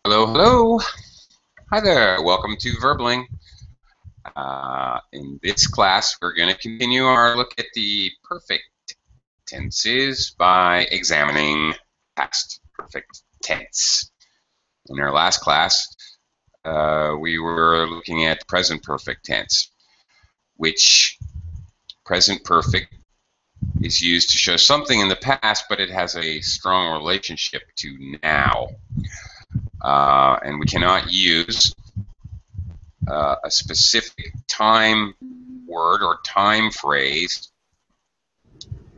Hello, hello. Hi there. Welcome to Verbling. In this class, we're going to continue our look at the perfect tenses by examining past perfect tense. In our last class, we were looking at present perfect tense, which present perfect is used to show something in the past, but it has a strong relationship to now. And we cannot use a specific time word or time phrase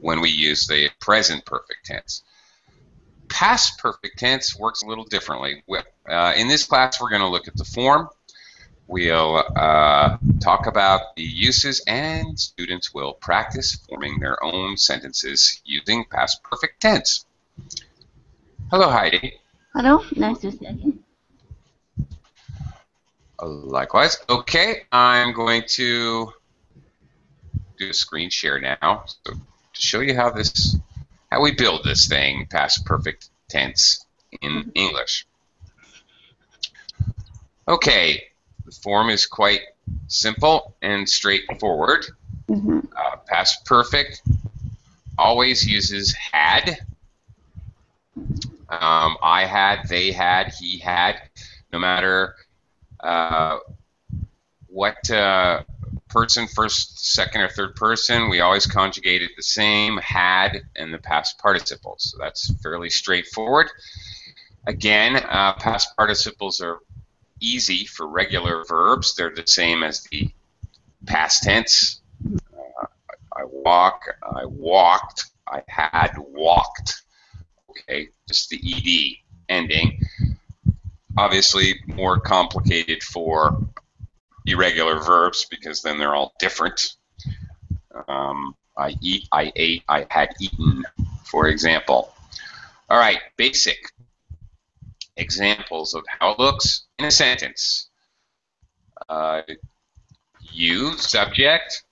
when we use the present perfect tense. Past perfect tense works a little differently. In this class, we're going to look at the form. We'll talk about the uses, and students will practice forming their own sentences using past perfect tense. Hello, Heidi. Hello, nice to see you. Likewise. Okay, I'm going to do a screen share now to show you how we build this thing, past perfect tense in English. Okay, the form is quite simple and straightforward. Past perfect always uses had. I had, they had, he had. No matter what person, first, second, or third person, we always conjugated the same, had, and the past participles. So that's fairly straightforward. Again, past participles are easy for regular verbs. They're the same as the past tense. I walk, I walked, I had walked. Okay, just the ed ending. Obviously more complicated for irregular verbs because then they're all different. I eat, I ate, I had eaten, for example. All right, basic examples of how it looks in a sentence. You, subject,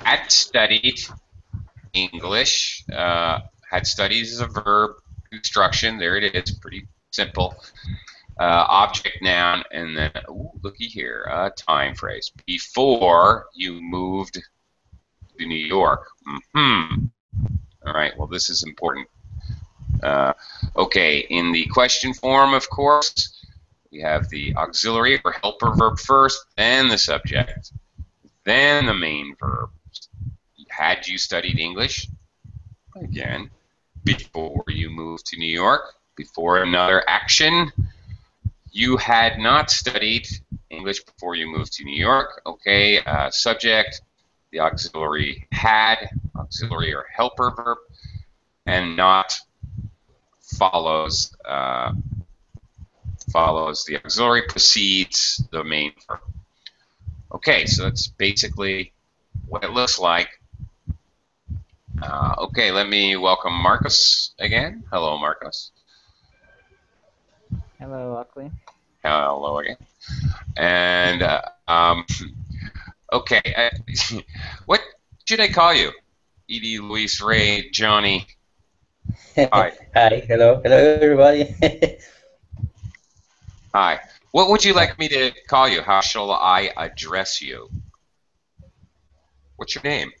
had studied English. Had studied is a verb construction. There it is, pretty simple. Object, noun, and then, looky here, time phrase. Before you moved to New York. All right, well, this is important. Okay, in the question form, of course, we have the auxiliary or helper verb first, then the subject, then the main verb. Had you studied English? Again, before you moved to New York, before another action. You had not studied English before you moved to New York. Okay, subject, the auxiliary had, auxiliary or helper verb, and not follows the auxiliary, precedes the main verb. Okay, so that's basically what it looks like. Okay, let me welcome Marcus again. Hello, Marcus. Hello, Oakley. Hello again. And okay, what should I call you? Edie, Luis, Ray, Johnny. Hi. Hi, hello everybody. Hi. What would you like me to call you? How shall I address you? What's your name?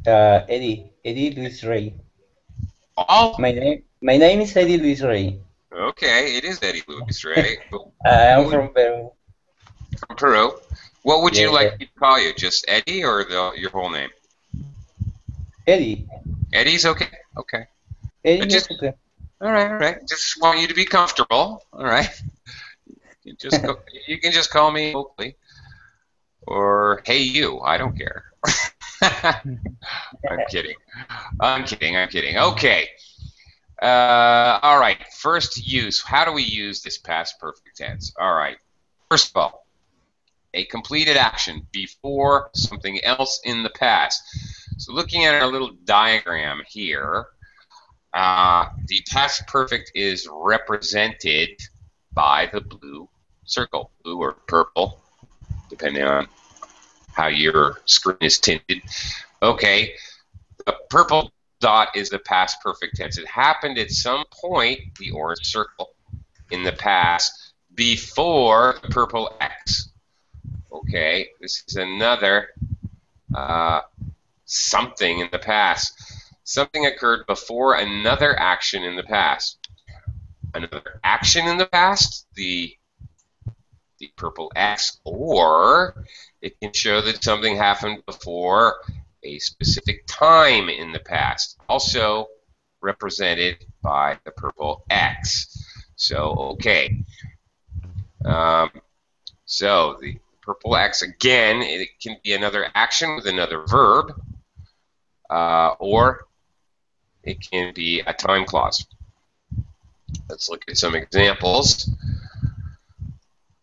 Eddie Luis Ray. All? My name is Eddie Luis Ray. Okay, it is Eddie Luis Ray. I'm from Peru. From Peru. What would you like Yeah. me to call you? Just Eddie or your whole name? Eddie. Eddie's okay. Okay. Eddie Just, is okay. all right. Just want you to be comfortable. All right. You can just call me Oakley or hey you. I don't care. I'm kidding. Okay. All right. First use. How do we use this past perfect tense? All right. First of all, a completed action before something else in the past. So looking at our little diagram here, the past perfect is represented by the blue circle, blue or purple, depending on how your screen is tinted. Okay, the purple dot is the past perfect tense. It happened at some point, the orange circle. in the past before the purple X. Okay, this is another something in the past. Something occurred before another action in the past. Another action in the past, the purple X, or it can show that something happened before a specific time in the past, also represented by the purple X. So, okay. So the purple X, again, it can be another action with another verb, or it can be a time clause. Let's look at some examples.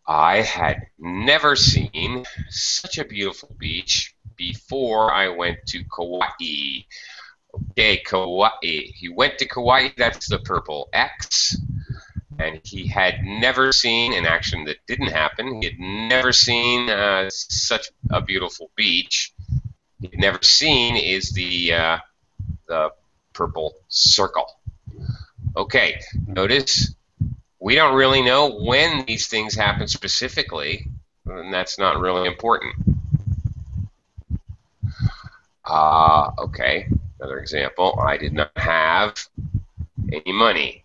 I had never seen such a beautiful beach before I went to Kauai. Okay, Kauai. He went to Kauai, that's the purple X. And he had never seen an action that didn't happen. He had never seen such a beautiful beach. He had never seen is the purple circle. Okay, notice we don't really know when these things happen specifically, and that's not really important. Okay, another example. I did not have any money.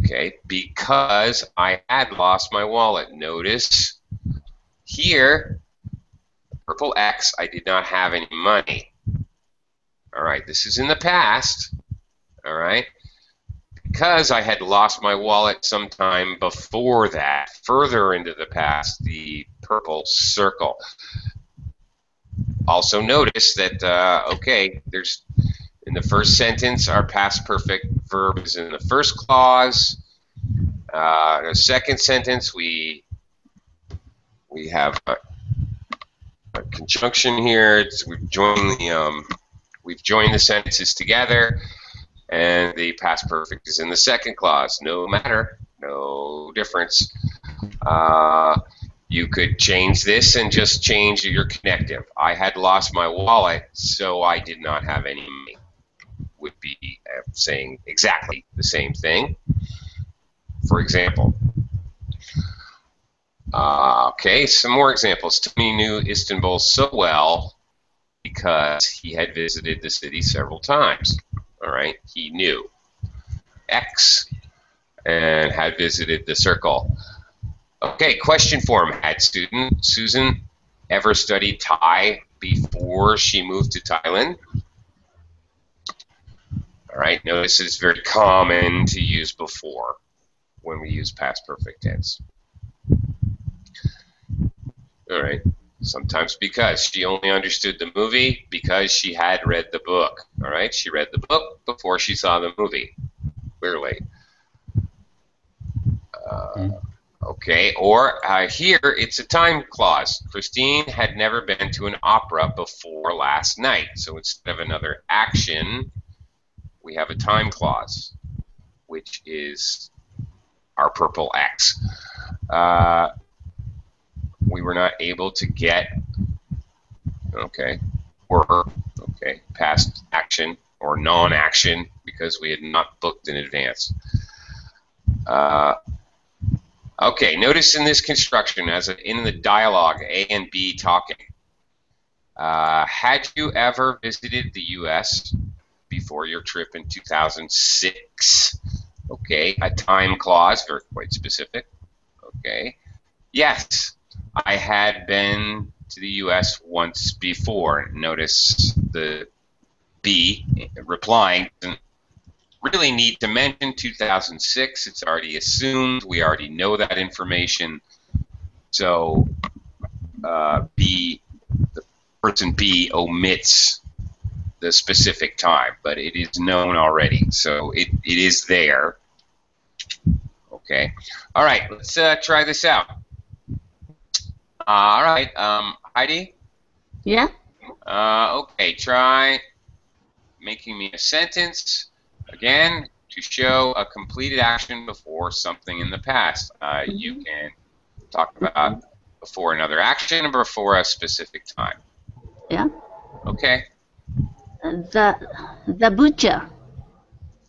Okay, because I had lost my wallet. Notice here, purple X, I did not have any money. All right, this is in the past. All right, because I had lost my wallet sometime before that, further into the past, the purple circle. Also notice that, okay, there's in the first sentence, our past perfect verb is in the first clause. In the second sentence, we have a conjunction here. We've joined the sentences together, and the past perfect is in the second clause. No matter, no difference. You could change this and just change your connective. I had lost my wallet, so I did not have any money. Would be saying exactly the same thing. For example, okay, some more examples. Tony knew Istanbul so well because he had visited the city several times. All right, he knew X and had visited the circle. Okay, question form. Had Susan ever studied Thai before she moved to Thailand? All right, notice it's very common to use before when we use past perfect tense. All right, sometimes because she only understood the movie because she had read the book. All right, she read the book before she saw the movie, clearly. Okay, or here it's a time clause. Christine had never been to an opera before last night. So instead of another action, we have a time clause, which is our purple X. We were not able to get, okay, past action or non-action because we had not booked in advance. Okay, notice in this construction, as in the dialogue, A and B talking, had you ever visited the U.S. before your trip in 2006? Okay, a time clause, very quite specific. Okay, yes, I had been to the U.S. once before. Notice the B replying doesn't really need to mention 2006. It's already assumed. We already know that information. So B, the person B omits the specific time, but it is known already. So it is there. Okay. All right, let's try this out. All right, Heidi? Yeah? Okay, try making me a sentence. Again, to show a completed action before something in the past. You can talk about before another action or before a specific time. Yeah. Okay. The butcher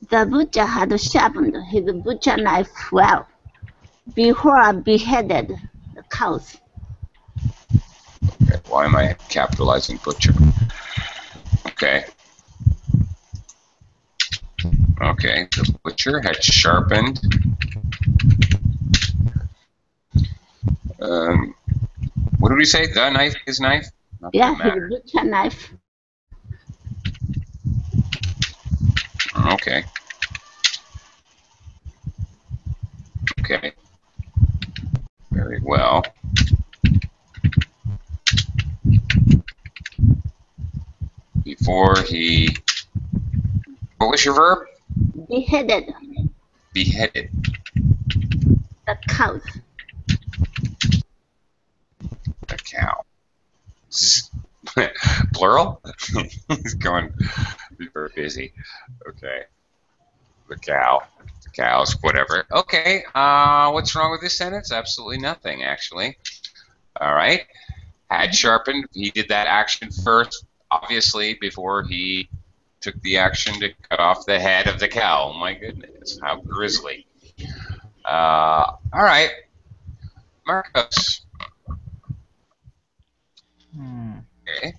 The butcher had sharpened his butcher knife well before beheaded the cows. Okay, why am I capitalizing butcher? Okay. Okay, the butcher had sharpened. What did we say? The knife? His knife? Not Yeah, that matter. his butcher knife. Okay. Okay. Very well. Before he... What was your verb? Beheaded Beheaded. the cows. The cow. Plural? He's going very busy. Okay. The cow. The cows, whatever. Okay. What's wrong with this sentence? Absolutely nothing, actually. All right. Had sharpened. He did that action first, obviously, before he took the action to cut off the head of the cow. Oh, my goodness. How grisly. All right. Marcos. Okay.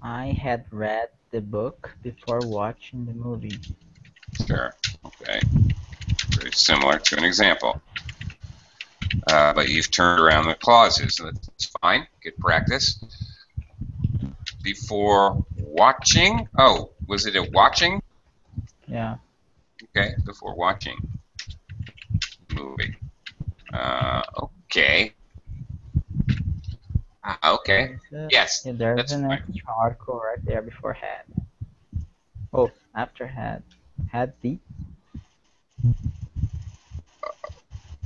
I had read the book before watching the movie. Sure. Okay. Very similar to an example. But you've turned around the clauses. That's fine. Good practice. Before watching. Oh, was it a watching? Yeah. Okay. Before watching movie. Okay. Okay. Yes. Yeah, there's That's an fine. extra article right there before had. Oh, after had. Had the.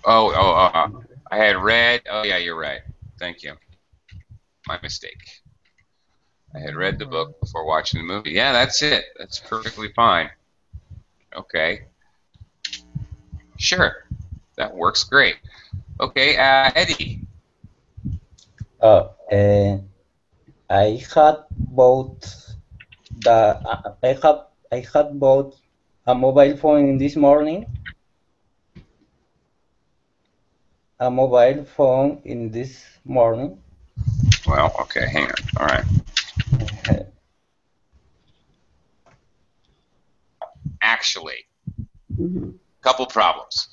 I had read. Oh, yeah, you're right. Thank you. My mistake. I had read the book before watching the movie. Yeah, that's it. That's perfectly fine. Okay. Sure. That works great. Okay, Eddie. Oh, I had bought I had bought a mobile phone this morning. A mobile phone in this morning. Well, okay, hang on. All right. Actually, couple problems.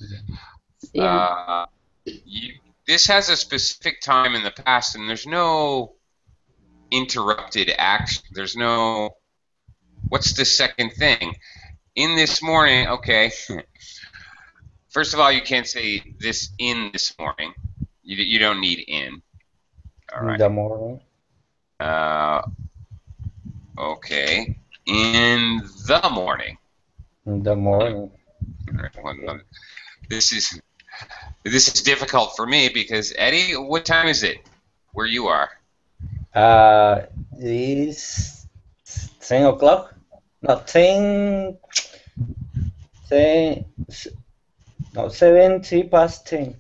Yeah. This has a specific time in the past, and there's no interrupted action. There's no. What's the second thing? In this morning, okay. First of all, you can't say this in this morning. You don't need in. All right. In the morning. Okay. In the morning. In the morning. This is difficult for me because Eddie, what time is it where you are? It's 10 o'clock. No, 70 past 10.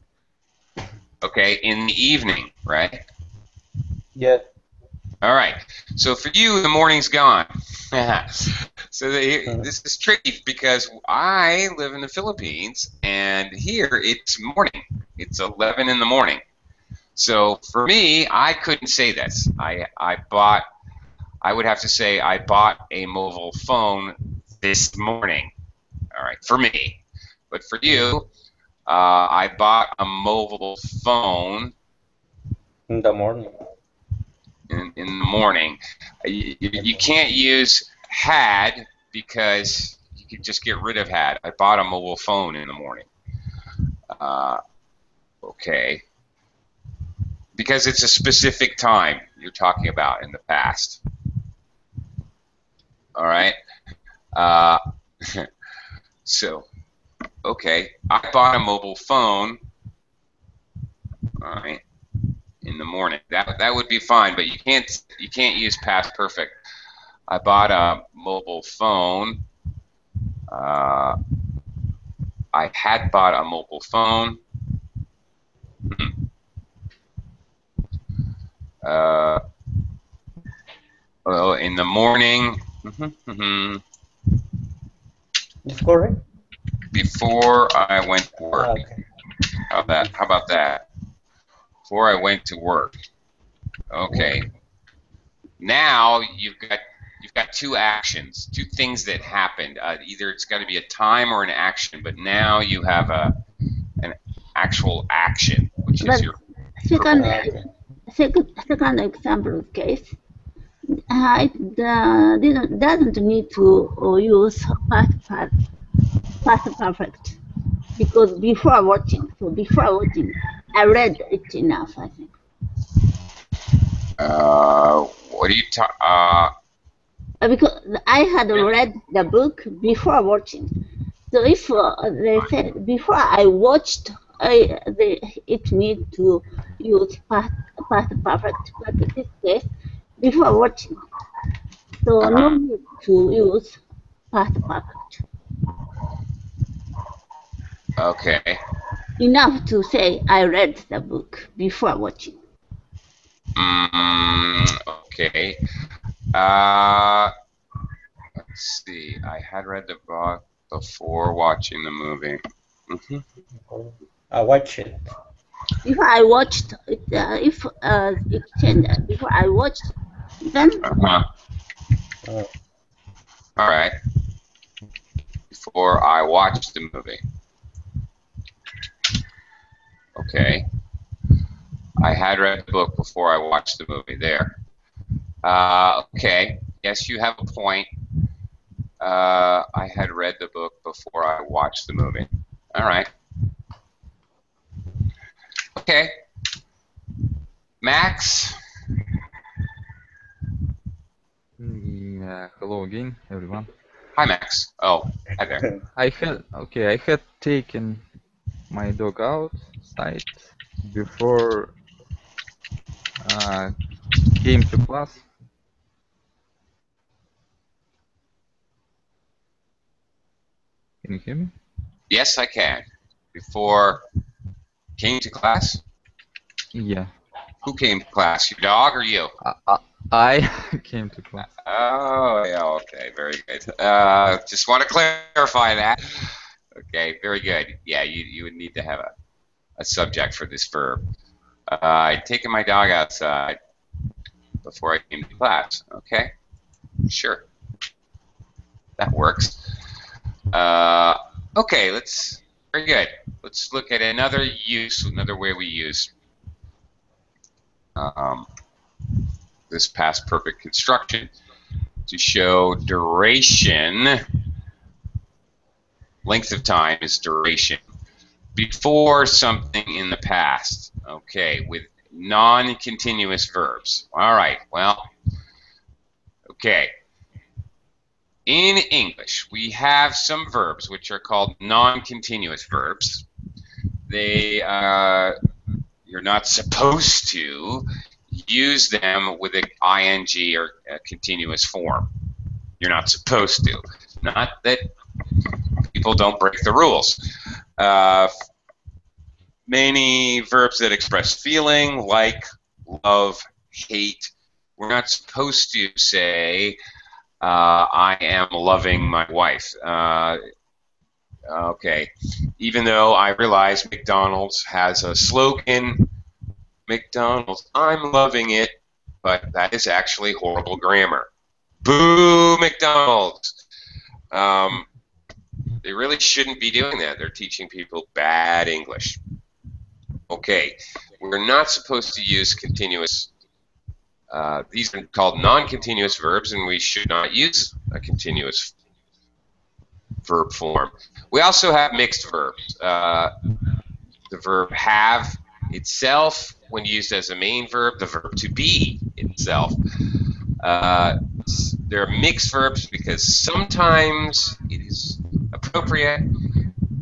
Okay, in the evening, right? Yeah. All right. So for you, the morning's gone. So this is tricky because I live in the Philippines, and here it's morning. It's 11 in the morning. So for me, I couldn't say this. I would have to say I bought a mobile phone this morning. All right, for me. But for you, I bought a mobile phone In the morning. in the morning. You can't use had because you could just get rid of had. I bought a mobile phone in the morning. Okay. Because it's a specific time you're talking about in the past. All right. So, okay, I bought a mobile phone. All right. In the morning. That would be fine, but you can't use past perfect. I bought a mobile phone. I had bought a mobile phone. Well, in the morning. It's correct? Before I went to work. Okay. How about that? Before I went to work. Okay. Now you've got two actions, two things that happened. Either it's got to be a time or an action, but now you have an actual action, which is But your second, Okay. second example case, it doesn't need to use past perfect because before watching. So before watching, I read it enough. I think. what do you talk? Because I had read the book before watching. So if they said before I watched, it need to use past perfect. But in this case, before watching, so no need to use past perfect. Okay. Enough to say I read the book before watching. Okay. Let's see. I had read the book before watching the movie. I watch it. If I watched it, if exchange before I watched, then Uh, All right. Before I watched the movie. Okay. I had read the book before I watched the movie. There. Okay. Yes, you have a point. I had read the book before I watched the movie. All right. Okay. Max. Hello again, everyone. Hi, Max. Oh, hi there. I had taken my dog outside before came to class. Can you hear me? Yes, I can. Before came to class? Yeah. Who came to class? Your dog or you? I came to class. Oh, yeah, okay, very good. Just want to clarify that. Okay, very good. Yeah, you would need to have a subject for this verb. I'd taken my dog outside before I came to class. Okay, sure. That works. Okay, very good. Let's look at another way we use this past perfect construction to show duration. Length of time is duration before something in the past. Okay, with non-continuous verbs. All right, well, okay. In English, we have some verbs which are called non-continuous verbs. You're not supposed to use them with an ing or a continuous form. You're not supposed to. Not that people don't break the rules. Many verbs that express feeling, like, love, hate, we're not supposed to say, I am loving my wife. Okay, even though I realize McDonald's has a slogan, McDonald's, I'm loving it, but that is actually horrible grammar. Boo, McDonald's! They really shouldn't be doing that. They're teaching people bad English. Okay, we're not supposed to use continuous. These are called non-continuous verbs, and we should not use a continuous verb form. We also have mixed verbs. The verb have itself, when used as a main verb, the verb to be itself. There are mixed verbs because sometimes it is appropriate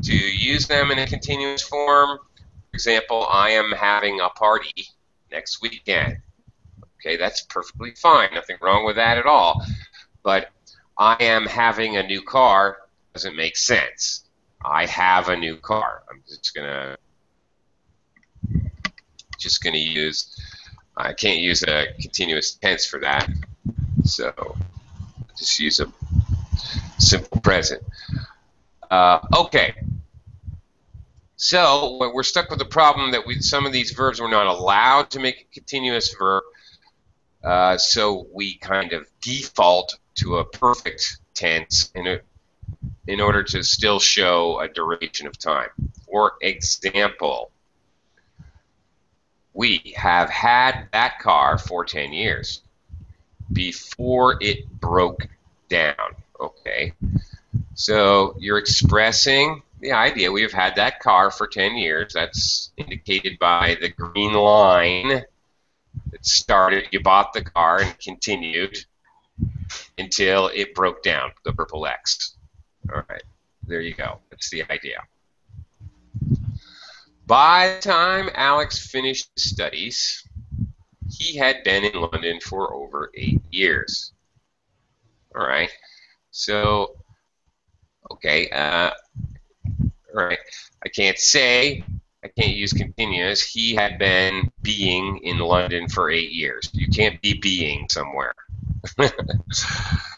to use them in a continuous form. For example, I am having a party next weekend. Okay, that's perfectly fine. Nothing wrong with that at all. But I am having a new car doesn't make sense. I have a new car. I'm just gonna use. I can't use a continuous tense for that. So just use a simple present. Okay. So we're stuck with the problem that some of these verbs were not allowed to make a continuous verb. So we kind of default to a perfect tense in order to still show a duration of time. For example, we have had that car for 10 years before it broke down. Okay, so you're expressing the idea we have had that car for 10 years. That's indicated by the green line that started, you bought the car and continued until it broke down, the purple X. All right, there you go. That's the idea. By the time Alex finished his studies, he had been in London for over 8 years. All right, so, okay, all right, I can't use continuous. He had been being in London for 8 years. You can't be being somewhere.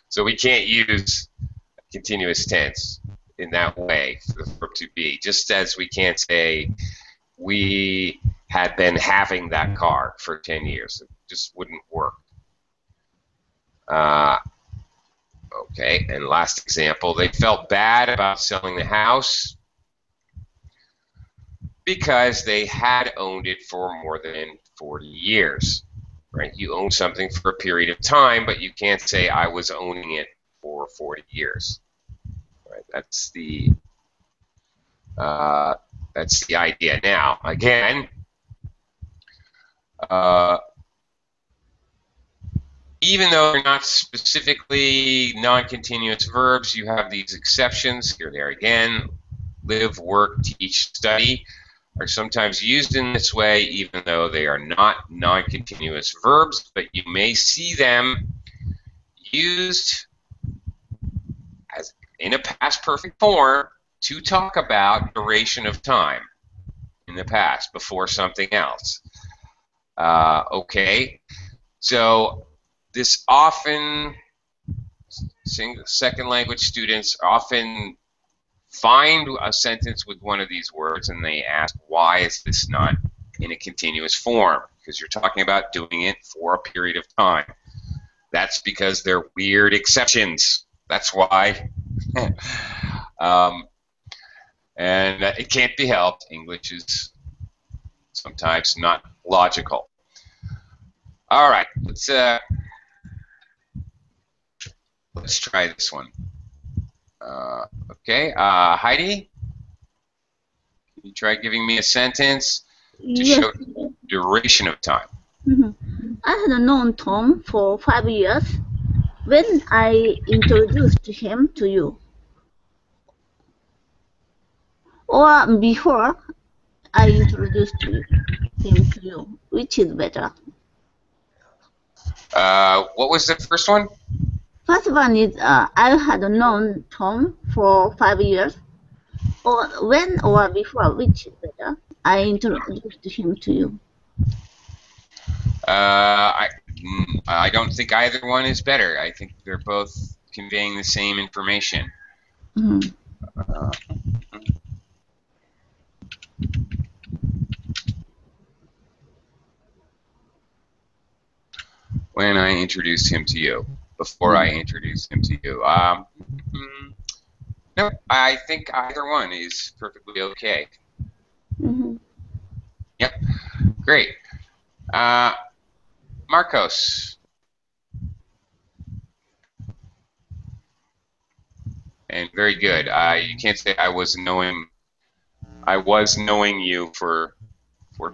So we can't use continuous tense in that way for the verb to be, just as we can't say we had been having that car for 10 years. It just wouldn't work. Okay, and last example, they felt bad about selling the house because they had owned it for more than 40 years. Right? You own something for a period of time, but you can't say I was owning it for 40 years. Right? That's the idea. Now, again, even though they're not specifically non-continuous verbs, you have these exceptions. Here they are again. Live, work, teach, study are sometimes used in this way, even though they are not non-continuous verbs, but you may see them used as in a past perfect form to talk about duration of time in the past before something else. Okay, so this often, second language students often find a sentence with one of these words and they ask, why is this not in a continuous form? Because you're talking about doing it for a period of time. That's because they're weird exceptions. That's why. And it can't be helped. English is sometimes not logical. All right, let's try this one. Okay, Heidi, can you try giving me a sentence to show duration of time? I had known Tom for 5 years when I introduced him to you. Or before I introduced him to you. Which is better? What was the first one? First one is I had known Tom for 5 years. Or when or before, which is better? I introduced him to you. I don't think either one is better. I think they're both conveying the same information. When I introduced him to you, before I introduced him to you. No, I think either one is perfectly okay. Yep, great. Marcos. And very good. You can't say I was knowing you for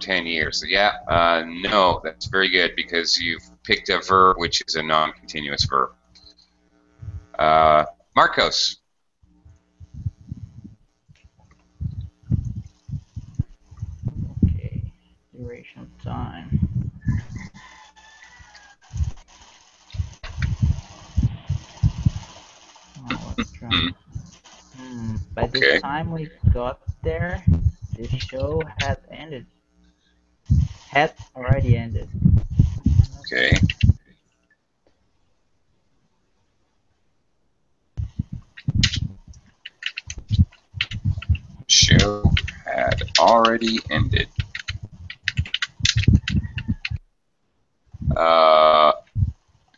10 years. Yeah, no, that's very good because you've picked a verb which is a non-continuous verb. Marcos. Okay, duration of time. Oh, let's try. By the time we got there, the show had ended. Had already ended. Okay. already ended.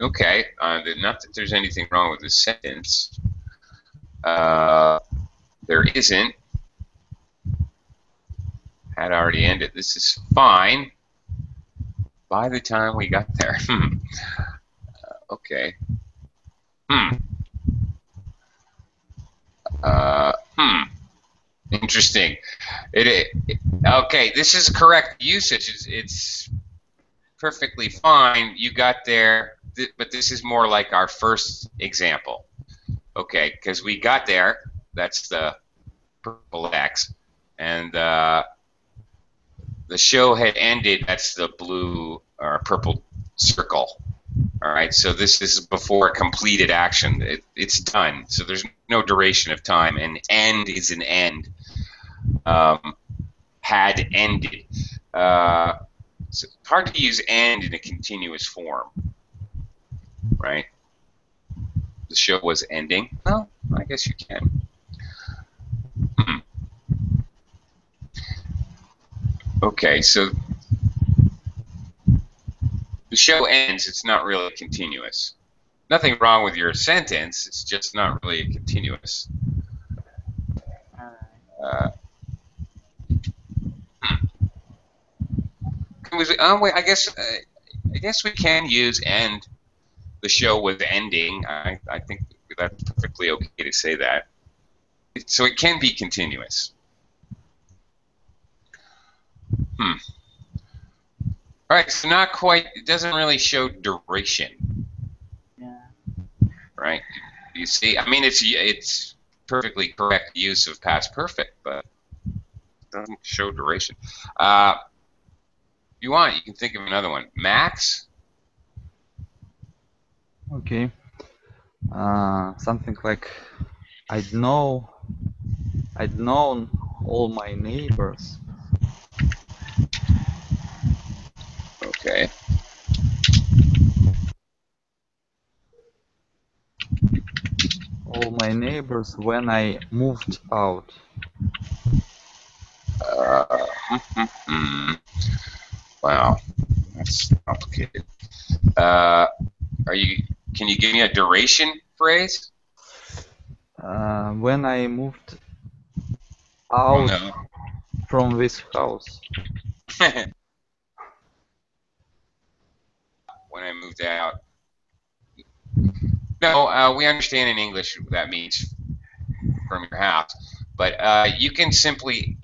Okay, not that there's anything wrong with this sentence. There isn't. Had already ended. This is fine. By the time we got there. Okay. Interesting. Okay, this is correct usage. It's perfectly fine. You got there, but this is more like our first example. Okay, because we got there. That's the purple X, and the show had ended. That's the blue or purple circle. All right, so this is before a completed action. It's done. So there's no duration of time, and end is an end. Had ended. So it's hard to use end in a continuous form, right? The show was ending. Well, I guess you can. Okay, so the show ends. It's not really continuous. Nothing wrong with your sentence. It's just not really continuous. Wait, I guess we can use end. The show was ending. I think that's perfectly okay to say that. So it can be continuous. All right, so not quite. It doesn't really show duration. Yeah. Right? You see, I mean, it's perfectly correct use of past perfect, but it doesn't show duration. If you want, you can think of another one. Max? Okay. Something like I'd known all my neighbors. Okay. All my neighbors when I moved out. Wow, that's complicated. Can you give me a duration phrase? When I moved out from this house. When I moved out. No, we understand in English what that means from your house, but you can simply.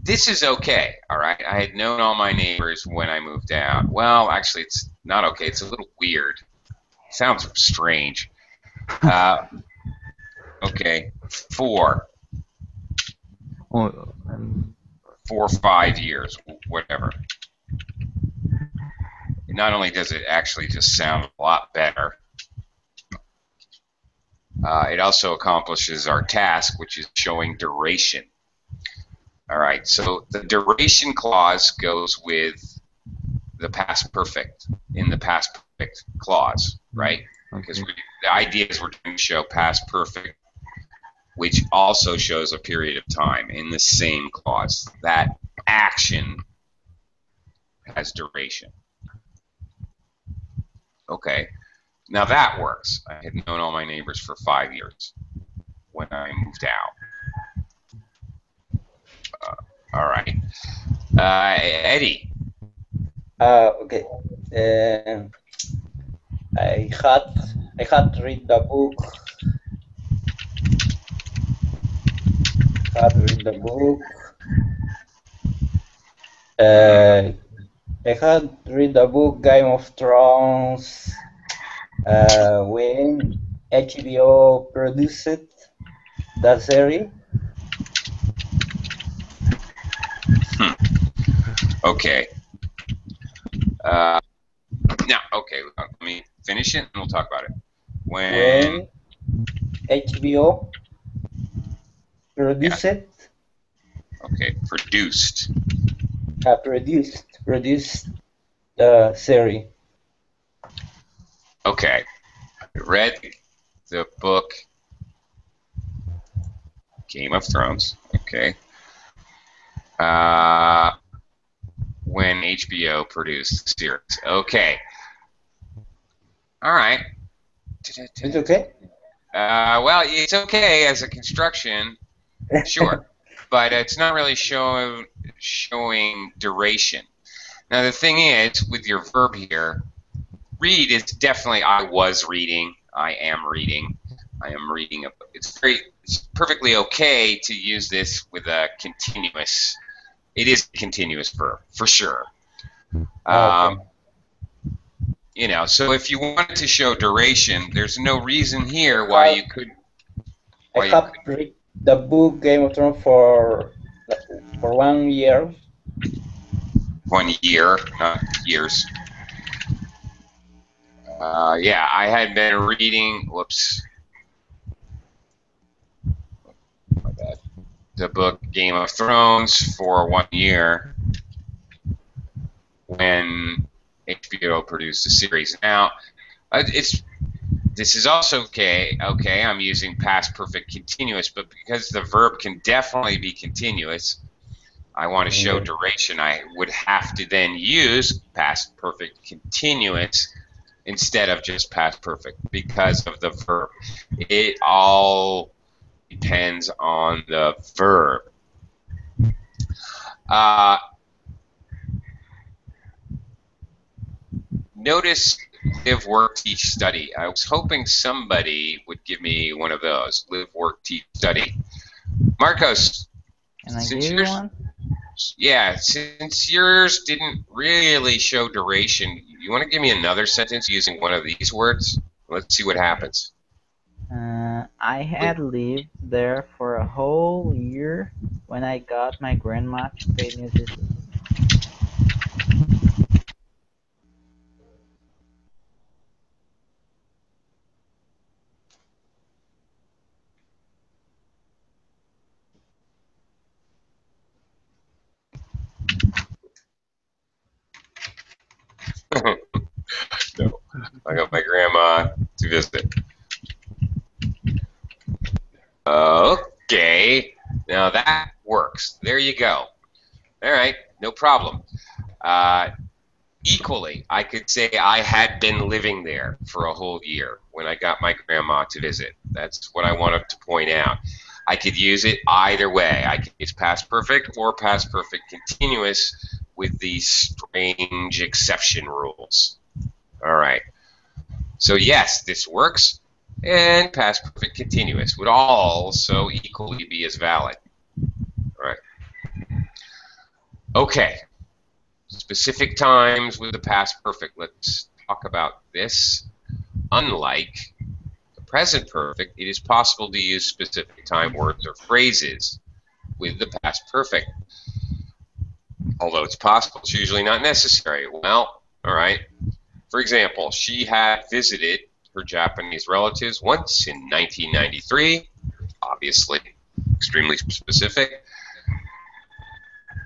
This is okay, all right? I had known all my neighbors when I moved out. Well, actually, it's not okay. It's a little weird. Sounds strange. Okay, 4. Oh, 4 or 5 years, whatever. Not only does it actually just sound a lot better, it also accomplishes our task, which is showing duration. All right, so the duration clause goes with the past perfect in the past perfect clause, right? Because the idea is we're trying to show past perfect, which also shows a period of time in the same clause. That action has duration. Okay, now that works. I had known all my neighbors for 5 years when I moved out. All right, Eddie. Okay. I had read the book. I had read the book Game of Thrones when HBO produced that series. Okay. Now, okay, let me finish it and we'll talk about it. When HBO produced. Yeah. Okay, produced. Produced the series. Okay, I read the book Game of Thrones. Okay, when HBO produced the series. Okay. All right. It's okay? Well, it's okay as a construction, sure, but it's not really showing duration. Now the thing is, with your verb here, read is definitely I was reading, I am reading, I am reading. It's perfectly okay to use this with a continuous. It is a continuous verb for sure. Okay. You know, so if you wanted to show duration, there's no reason here why you could. I have read the book Game of Thrones for 1 year. 1 year, not years. Yeah, I had been reading. Whoops. My bad. The book Game of Thrones for 1 year when HBO produced the series. Now, this is also okay. Okay, I'm using past perfect continuous, but because the verb can definitely be continuous, I want to show duration. I would have to then use past perfect continuous instead of just past perfect because of the verb. It all depends on the verb. Notice live, work, teach, study. I was hoping somebody would give me one of those. Live, work, teach, study. Marcos. Can I give you one? Yeah, since yours didn't really show duration, you want to give me another sentence using one of these words? Let's see what happens. I had lived there for a whole year when I got my grandma to pay me a visit. No, I got my grandma to visit. Okay, now that works. There you go. All right, no problem. Equally, I could say I had been living there for a whole year when I got my grandma to visit. That's what I wanted to point out. I could use it either way. I could use past perfect or past perfect continuous with these strange exception rules. All right. So yes, this works, and past perfect continuous would also equally be as valid. All right. Okay. Specific times with the past perfect. Let's talk about this. Unlike the present perfect, it is possible to use specific time words or phrases with the past perfect. Although it's possible, it's usually not necessary. Well, all right. For example, she had visited her Japanese relatives once in 1993. Obviously, extremely specific.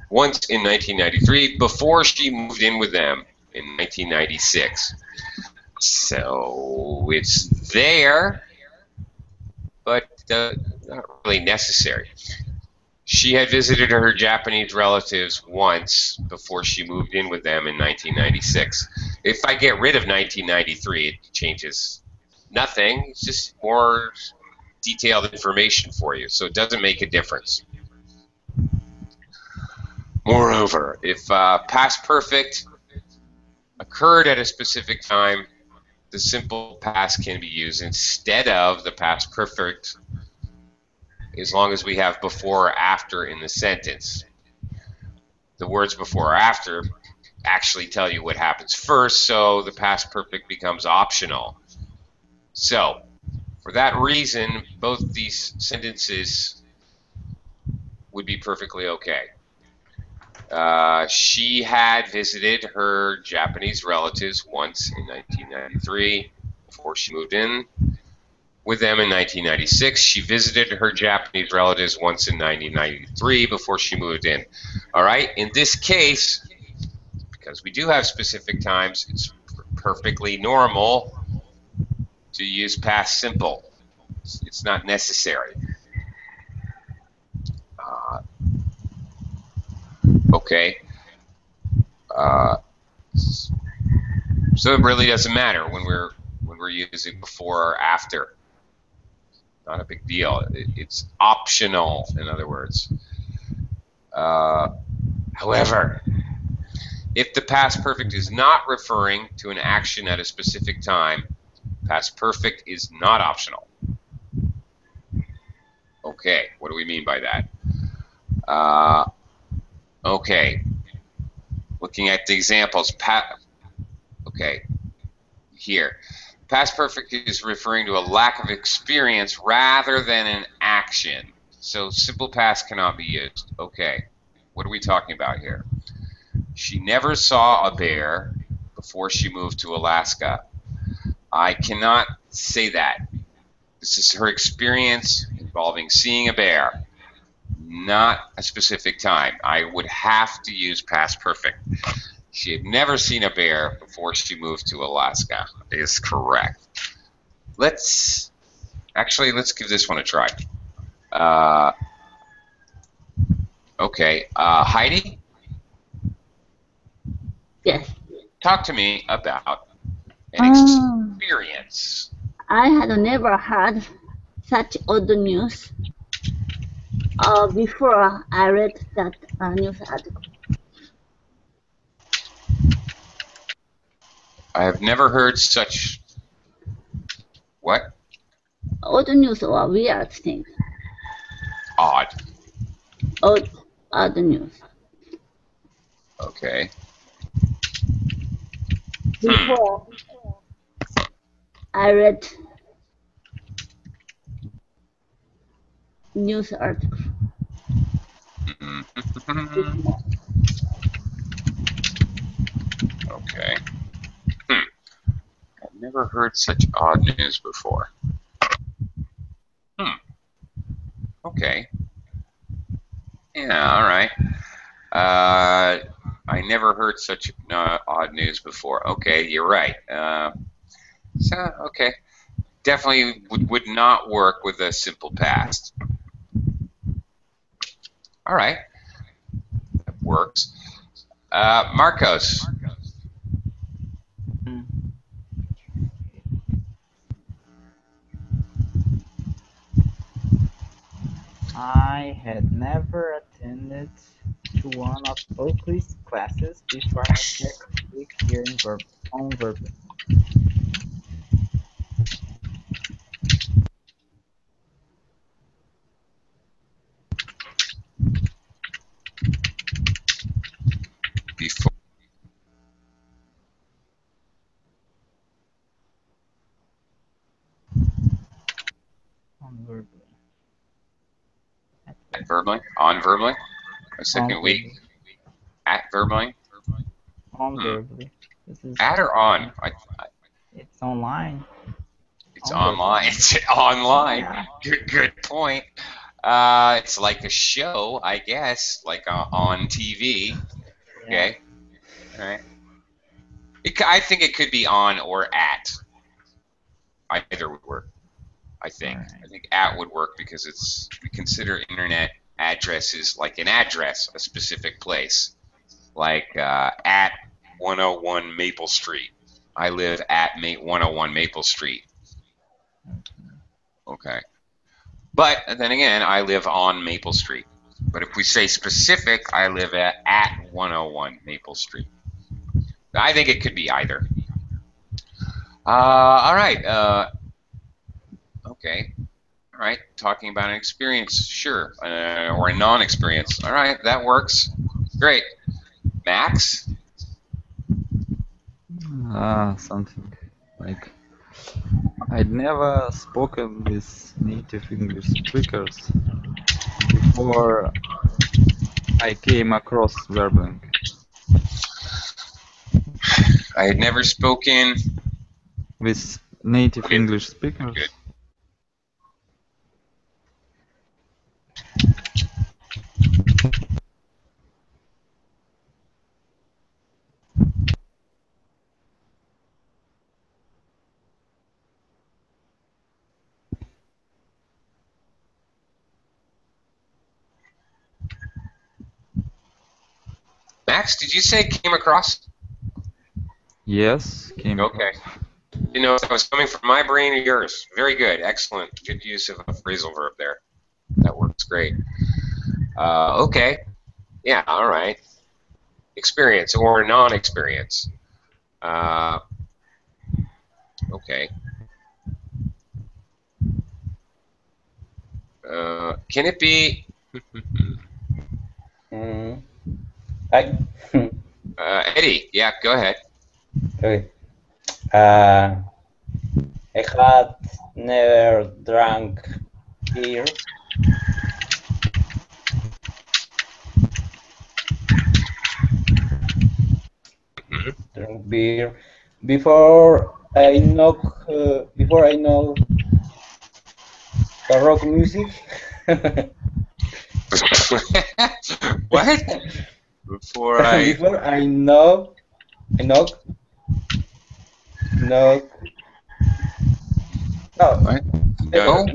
Once in 1993 before she moved in with them in 1996. So it's there, but not really necessary. She had visited her Japanese relatives once before she moved in with them in 1996. If I get rid of 1993, it changes nothing. It's just more detailed information for you, so it doesn't make a difference. Moreover, if past perfect occurred at a specific time, the simple past can be used instead of the past perfect as long as we have before or after in the sentence. The words before or after actually tell you what happens first, so the past perfect becomes optional. So, for that reason, both these sentences would be perfectly okay. She had visited her Japanese relatives once in 1993 before she moved in with them in 1996. She visited her Japanese relatives once in 1993 before she moved in. All right, in this case, because we do have specific times, it's perfectly normal to use past simple. It's not necessary. Okay. So it really doesn't matter when we're using before or after. Not a big deal. It's optional, in other words. However, if the past perfect is not referring to an action at a specific time, past perfect is not optional. Okay, what do we mean by that? Okay, looking at the examples. Okay, here. Past perfect is referring to a lack of experience rather than an action. So simple past cannot be used. Okay, what are we talking about here? She never saw a bear before she moved to Alaska. I cannot say that. This is her experience involving seeing a bear, not a specific time. I would have to use past perfect. She had never seen a bear before she moved to Alaska is correct. Let's give this one a try. Okay, Heidi? Yes. Talk to me about an experience. I had never heard such odd news before I read that news article. I have never heard such... What? Odd news or weird things. Odd. Odd news. Okay. Before I read news article. Okay. I've never heard such odd news before. Okay. Yeah, all right. I never heard such odd news before. Okay, you're right. Okay. Definitely would not work with a simple past. All right. That works. Marcos. I had never attended to one of Oakley's classes before my second week here on Verbs. Before. On Verbs. At verbally? On verbally? A second On week? Verbally. At verbally? On Verbally. This is at or on? It's online. It's online. It's online. Yeah. Good point. It's like a show, I guess, like on TV. Okay. All right. I think it could be on or at. Either would work. I think. Right. I think at would work because we consider internet addresses like an address, a specific place, like at 101 Maple Street. I live at 101 Maple Street. Okay. But then again, I live on Maple Street. But if we say specific, I live at 101 Maple Street. I think it could be either. All right. Okay. All right. Talking about an experience, sure. Or a non-experience. All right. That works. Great. Max? Something like I'd never spoken with native English speakers before I came across verbling. I had never spoken with native English speakers. Good. Max, did you say came across? Yes, came Okay. across. You know if that was coming from my brain or yours. Very good. Excellent. Good use of a phrasal verb there. That works great. Okay. Yeah, all right. Experience or non-experience. Okay. Can it be... I Eddie, yeah, go ahead. okay. I had never drank beer. Drink beer before I know the rock music. What? Before I... Before I know no no What? No?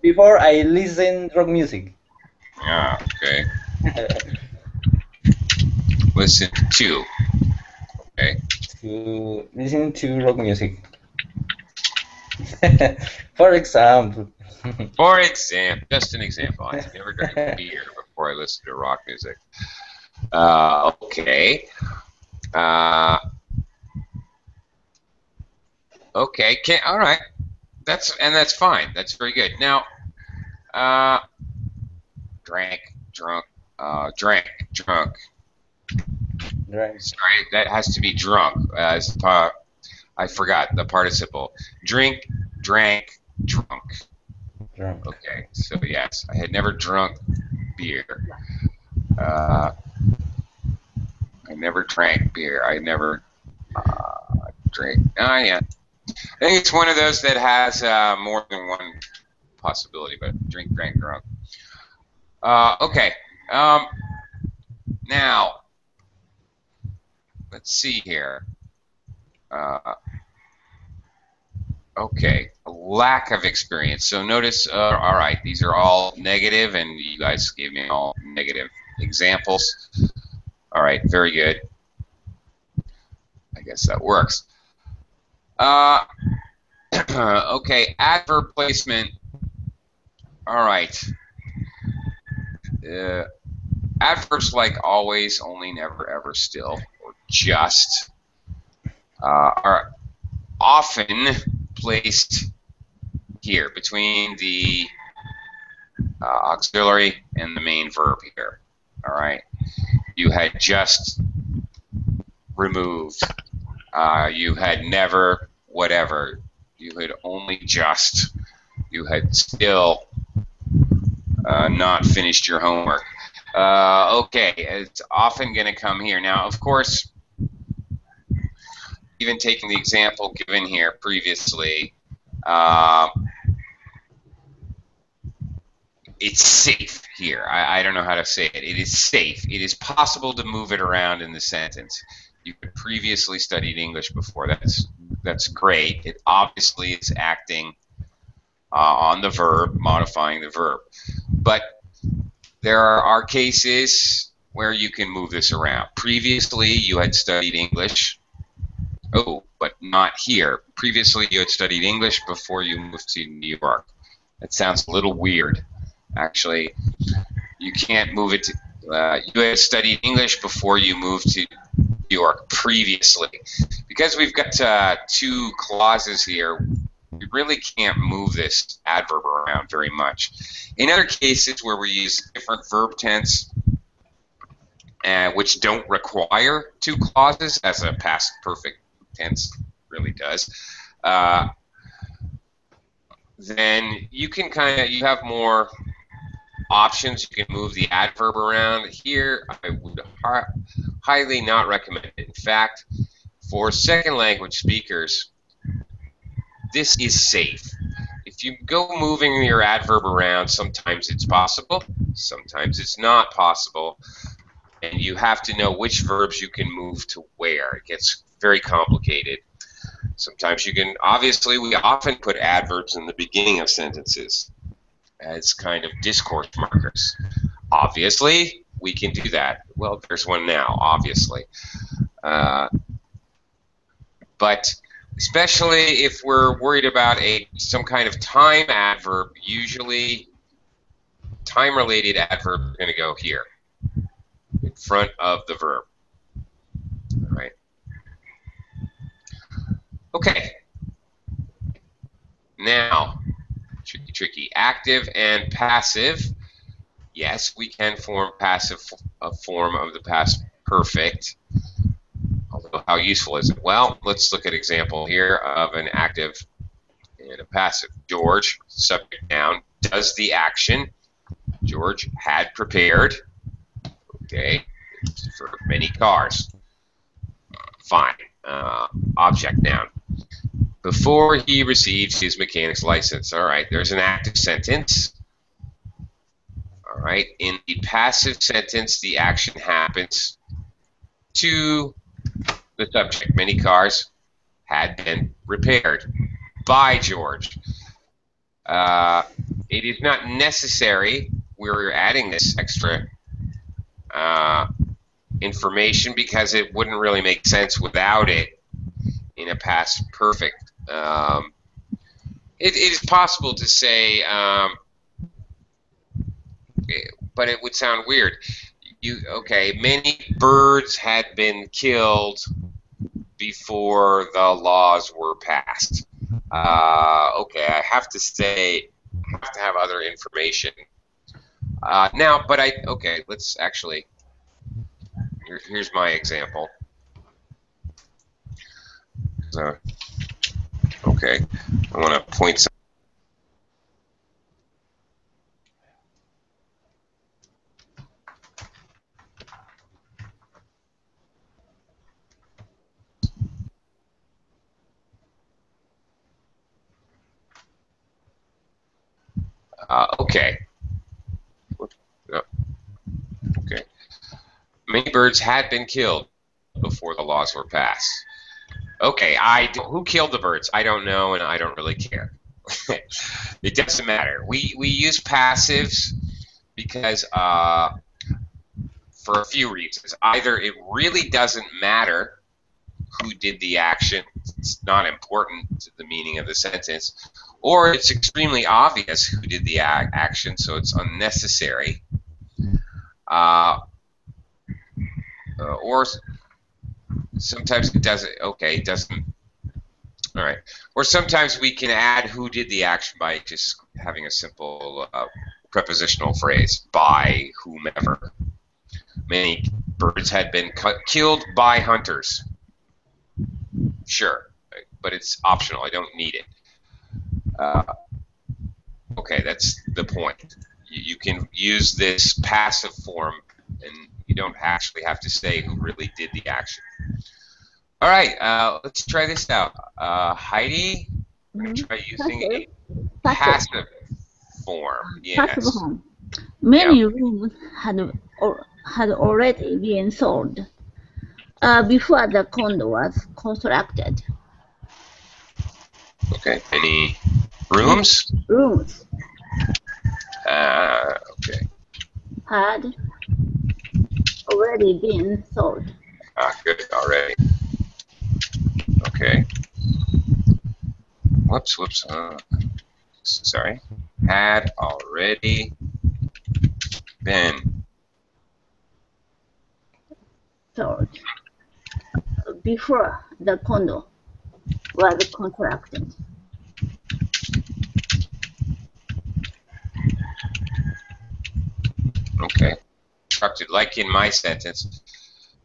before I listen rock music. Ah, okay. Listen to. Okay. To listen to rock music. For example. For example, just an example. I never drank beer before I listened to rock music. Okay. Okay. All right. That's fine. That's very good. Now, drank, drunk, drank, drunk. Right. Sorry, that has to be drunk. I forgot the participle. Drink, drank, drunk. Drunk. Okay. So yes, I had never drunk beer. I never drank beer. I never drank. Oh yeah. I think it's one of those that has more than one possibility, but drink, drank, drunk. Okay. Now, let's see here. Okay, a lack of experience. So notice, all right, these are all negative, and you guys gave me all negative examples. All right, very good. I guess that works. Okay, adverb placement. All right. Adverbs like always, only, never, ever, still, or just are often placed here between the auxiliary and the main verb here. All right. You had just removed. You had never, whatever. You had only just. You had still not finished your homework. Okay, it's often going to come here. Now, of course, even taking the example given here previously, it's safe here. I don't know how to say it. It is safe. It is possible to move it around in the sentence. You had previously studied English before. That's great. It obviously is acting on the verb, modifying the verb. But there are cases where you can move this around. Previously, you had studied English. Oh, but not here. Previously, you had studied English before you moved to New York. That sounds a little weird. Actually, you can't move it to... you had studied English before you moved to New York previously. Because we've got two clauses here, we really can't move this adverb around very much. In other cases where we use different verb tense, which don't require two clauses, as a past perfect tense really does, then you can you have more options. You can move the adverb around. Here, I would highly not recommend it. In fact, for second language speakers, this is safe. If you go moving your adverb around, sometimes it's possible, sometimes it's not possible, and you have to know which verbs you can move to where. It gets very complicated. Sometimes you can, obviously, we often put adverbs in the beginning of sentences as kind of discourse markers. Obviously, we can do that. Well, there's one now, obviously. But especially if we're worried about some kind of time adverb, usually time-related adverb is going to go here in front of the verb. All right. Okay. Now, tricky. Active and passive. Yes, we can form a form of the past perfect. Although, how useful is it? Well, let's look at an example here of an active and a passive. George, subject noun, does the action. George had prepared. Okay, for many cars. Fine. Object noun. Before he receives his mechanic's license. All right, there's an active sentence. All right, in the passive sentence, the action happens to the subject. Many cars had been repaired by George. It is not necessary. We're adding this extra information because it wouldn't really make sense without it in a past perfect. It is possible to say, but it would sound weird. Okay, many birds had been killed before the laws were passed. Okay, I have to have other information. Now, but okay, let's actually, here's my example. Okay, I want to point some. Okay. Okay. Many birds had been killed before the laws were passed. Okay, who killed the birds? I don't know, and I don't really care. It doesn't matter. We use passives because for a few reasons. Either it really doesn't matter who did the action; it's not important to the meaning of the sentence, or it's extremely obvious who did the action, so it's unnecessary. Or sometimes it doesn't. Okay, it doesn't. All right. Or sometimes we can add who did the action by just having a simple prepositional phrase, by whomever. Many birds had been killed by hunters. Sure, but it's optional. I don't need it. Okay, that's the point. You can use this passive form, and you don't actually have to say who really did the action. All right, let's try this out. Heidi, we're going to try using a passive form. Yes. Passive form. Many rooms had already been sold before the condo was constructed. Okay, any rooms? Rooms Okay. had already been sold. Good, already. Okay. Whoops. Sorry. Had already been sold before the condo was constructed. Okay. Constructed, like in my sentence,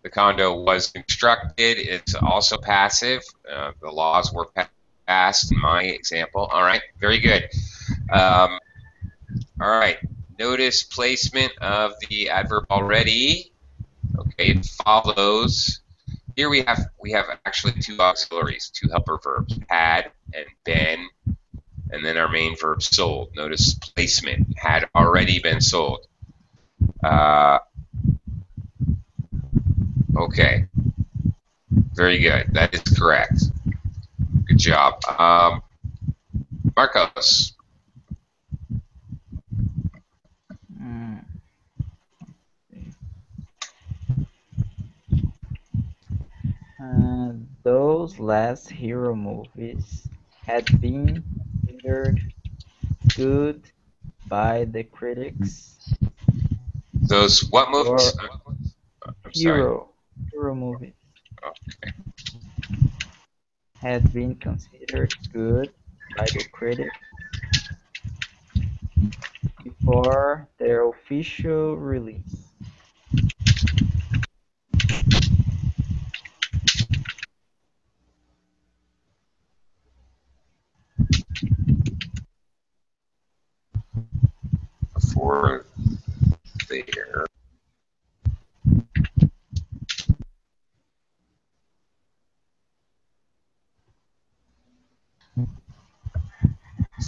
the condo was constructed. It's also passive. The laws were passed in my example. All right, very good. All right, notice placement of the adverb already. Okay, it follows. Here we have actually two auxiliaries, two helper verbs, had and been, and then our main verb sold. Notice placement, had already been sold. Okay, very good. That is correct. Good job. Marcos. those last hero movies had been considered good by the critics. Those what movies? Or I'm sorry. hero movies Okay. had been considered good by the critics before their official release. Before there.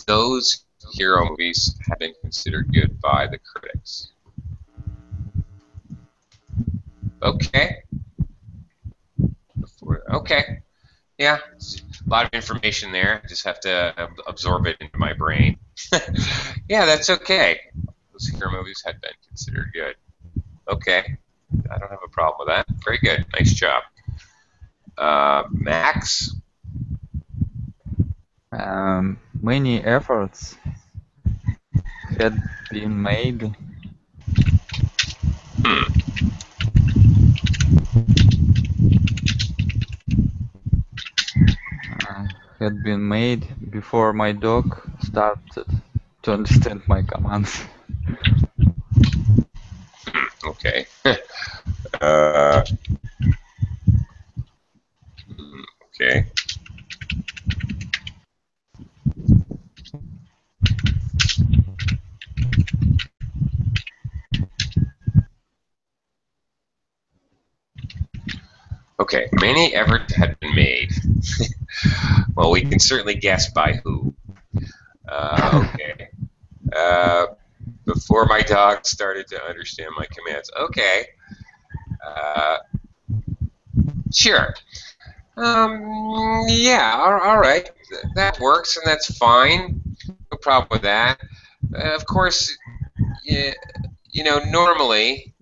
Those hero movies have been considered good by the critics. Okay. Okay. Yeah, a lot of information there. I just have to absorb it into my brain. Yeah, that's okay. Those hero movies had been considered good. Okay. I don't have a problem with that. Very good. Nice job. Max? Many efforts had been made before my dog started to understand my commands. Okay. Okay. Okay, many efforts had been made. Well, we can certainly guess by who. Okay. Before my dog started to understand my commands. Okay. Sure. Yeah, all right. That works, and that's fine. No problem with that. Of course, you know, normally,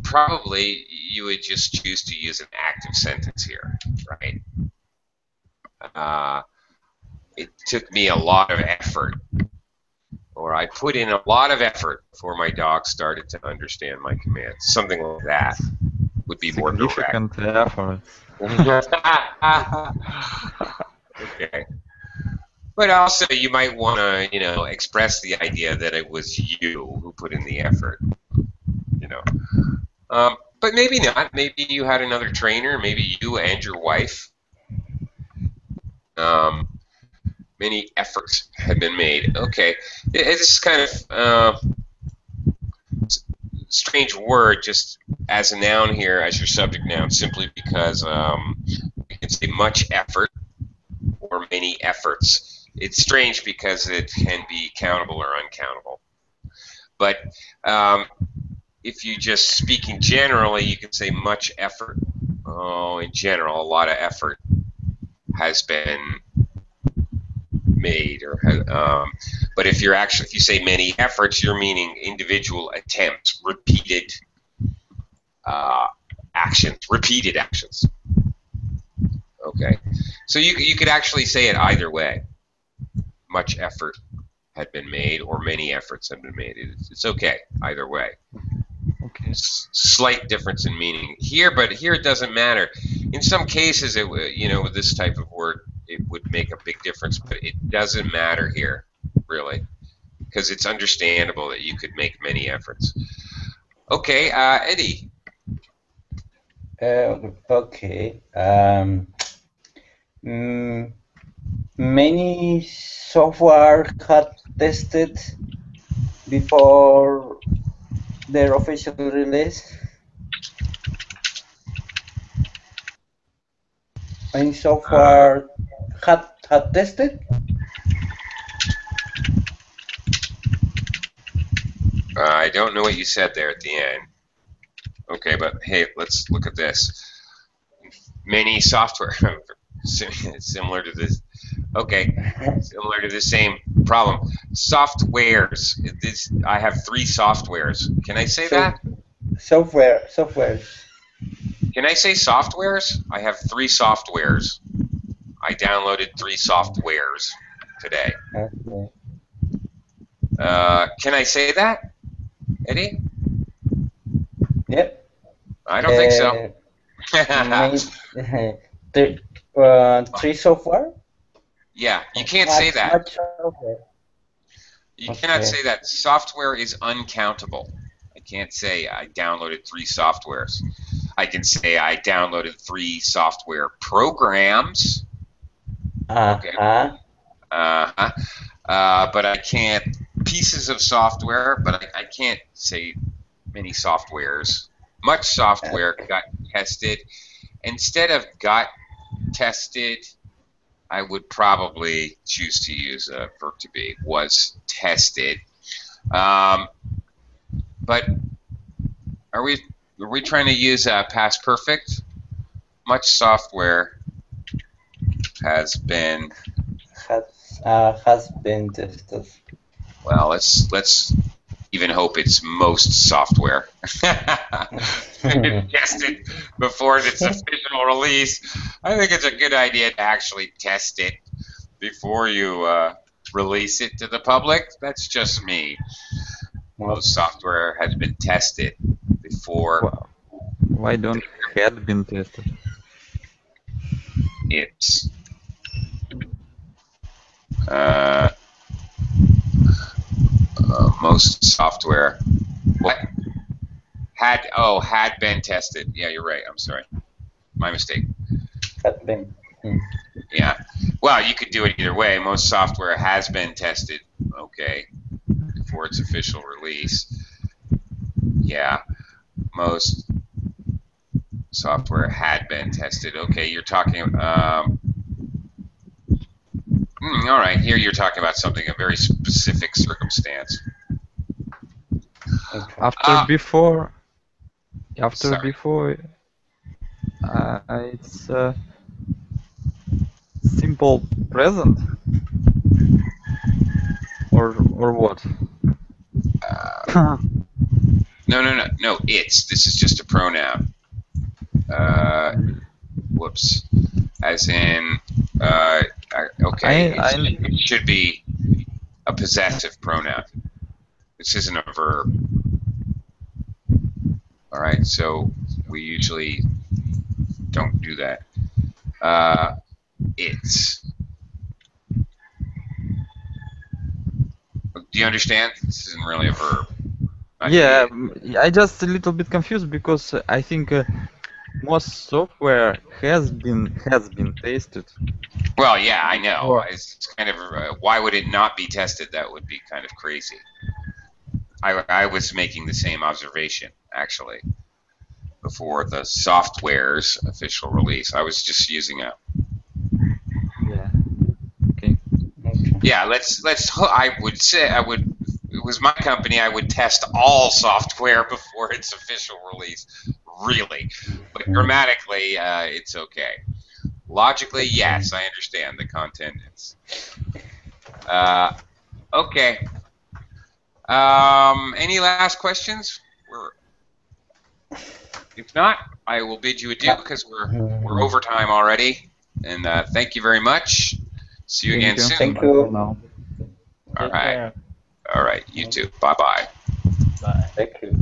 probably you would just choose to use an active sentence here, right? It took me a lot of effort, or I put in a lot of effort before my dog started to understand my commands. Something like that would be more direct. Significant effort. Okay. But also, you might want to, you know, express the idea that it was you who put in the effort. You know. But maybe not. Maybe you had another trainer. Maybe you and your wife. Many efforts had been made. Okay, it's kind of strange word just as a noun here, as your subject noun, simply because you can say much effort or many efforts. It's strange because it can be countable or uncountable. But if you just speaking generally, you can say much effort. Oh, in general, a lot of effort has been made, or but if you say many efforts, you're meaning individual attempts, repeated actions. Okay, so you could actually say it either way. Much effort had been made, or many efforts had been made. It's okay either way. Okay. Slight difference in meaning here, but here it doesn't matter. In some cases, with this type of word, it would make a big difference, but it doesn't matter here, really, because it's understandable that you could make many efforts. Okay, Eddie. Okay. Many software had tested before their official release. Many software had tested. I don't know what you said there at the end. Okay, but hey, let's look at this. Many software, similar to this. Okay, similar to the same problem. Softwares. I have 3 softwares. Can I say that? Softwares. Can I say softwares? I have 3 softwares. I downloaded 3 softwares today. Okay. Can I say that, Eddie? Yep. I don't think so. Maybe, 3 software? Yeah, you can't say that. Much software. You cannot say that. Software is uncountable. I can't say I downloaded 3 softwares. I can say I downloaded 3 software programs. Okay. But I can't pieces of software. But I can't say many softwares. Much software got tested. Instead of got tested, I would probably choose to use a verb to be, was tested. But are we trying to use past perfect? Much software has been tested. Well, let's even hope it's most software tested before its official release. I think it's a good idea to actually test it before you release it to the public. That's just me. Most software has been tested before. Well, why don't had been tested? It's most software. What? Had been tested. Yeah, you're right. I'm sorry. My mistake. Had been. Yeah. Well, you could do it either way. Most software has been tested, okay, before its official release. Yeah. Most software had been tested. Okay, you're talking all right, here you're talking about something, a very specific circumstance. Okay. After before, it's simple present, or what? No. It's. This is just a pronoun. Whoops. As in, okay, it should be a possessive pronoun. This isn't a verb. All right, so we usually don't do that. It's. Do you understand? This isn't really a verb. Yeah, I just a little bit confused because I think most software has been tested. Well, yeah, I know. It's kind of why would it not be tested? That would be kind of crazy. I was making the same observation actually before the software's official release. I was just using a. Yeah. Okay. Yeah. Let's. I would say I would. It was my company, I would test all software before its official release, really. But grammatically, it's okay. Logically, yes, I understand the content is. Okay. Any last questions? If not, I will bid you adieu because we're over time already. And thank you very much. See you again soon. Thank you. All right. All right, you too. Bye-bye. Bye. Thank you.